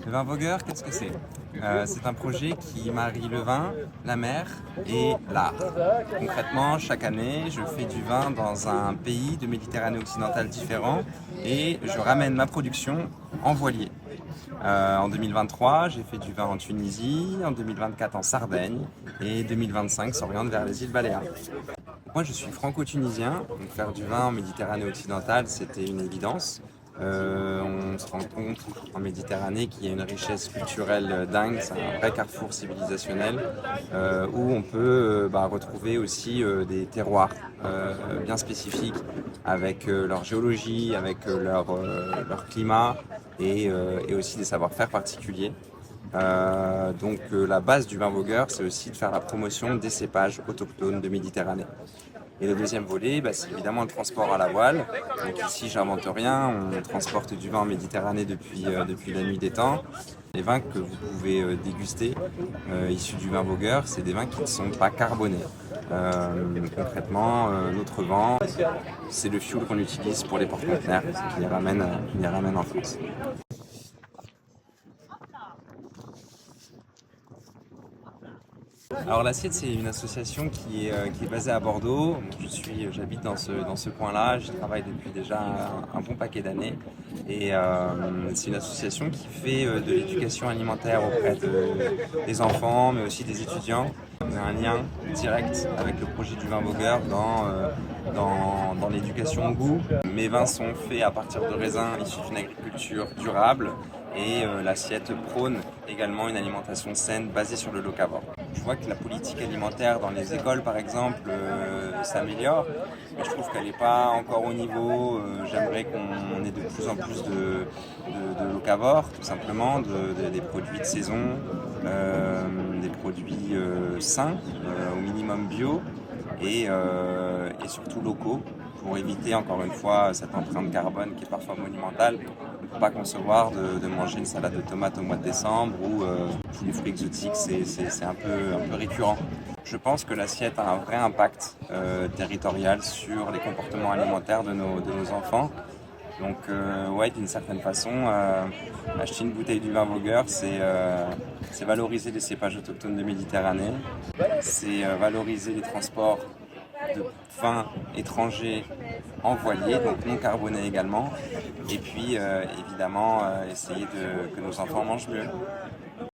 Le vin vogueur, qu'est-ce que c'est? C'est un projet qui marie le vin, la mer et l'art. Concrètement, chaque année, je fais du vin dans un pays de Méditerranée occidentale différent et je ramène ma production en voilier. En 2023, j'ai fait du vin en Tunisie, en 2024 en Sardaigne et 2025 s'oriente vers les îles Baléares. Moi, je suis franco-tunisien, donc faire du vin en Méditerranée occidentale, c'était une évidence. On se rend compte en Méditerranée qu'il y a une richesse culturelle dingue, c'est un vrai carrefour civilisationnel où on peut retrouver aussi des terroirs bien spécifiques avec leur géologie, avec leur climat et aussi des savoir-faire particuliers. La base du vin vogueur, c'est aussi de faire la promotion des cépages autochtones de Méditerranée. Et le deuxième volet, c'est évidemment le transport à la voile. Donc ici, j'invente rien, on transporte du vin en Méditerranée depuis la nuit des temps. Les vins que vous pouvez déguster, issus du vin vogueur, c'est des vins qui ne sont pas carbonés. Concrètement, notre vin, c'est le fioul qu'on utilise pour les porte-conteneurs qui les ramène en France. Alors l'Assiette, c'est une association qui est basée à Bordeaux. J'habite dans ce coin-là, j'y travaille depuis déjà un bon paquet d'années. Et c'est une association qui fait de l'éducation alimentaire auprès des enfants, mais aussi des étudiants. On a un lien direct avec le projet du vin vogueur dans l'éducation au goût. Mes vins sont faits à partir de raisins issus d'une agriculture durable et l'assiette prône également une alimentation saine basée sur le locavore. Je vois que la politique alimentaire dans les écoles par exemple s'améliore, mais je trouve qu'elle n'est pas encore au niveau. J'aimerais qu'on ait de plus en plus de locavores, tout simplement, des produits de saison, des produits sains, au minimum bio et surtout locaux, pour éviter encore une fois cette empreinte carbone qui est parfois monumentale. On ne peut pas concevoir de manger une salade de tomates au mois de décembre ou tous les fruits exotiques, c'est un peu récurrent. Je pense que l'assiette a un vrai impact territorial sur les comportements alimentaires de nos enfants. Donc ouais, d'une certaine façon, acheter une bouteille du vin vogueur, c'est valoriser les cépages autochtones de Méditerranée, c'est valoriser les transports de vins étrangers en voilier, donc non carbonés également, et puis évidemment essayer que nos enfants mangent mieux.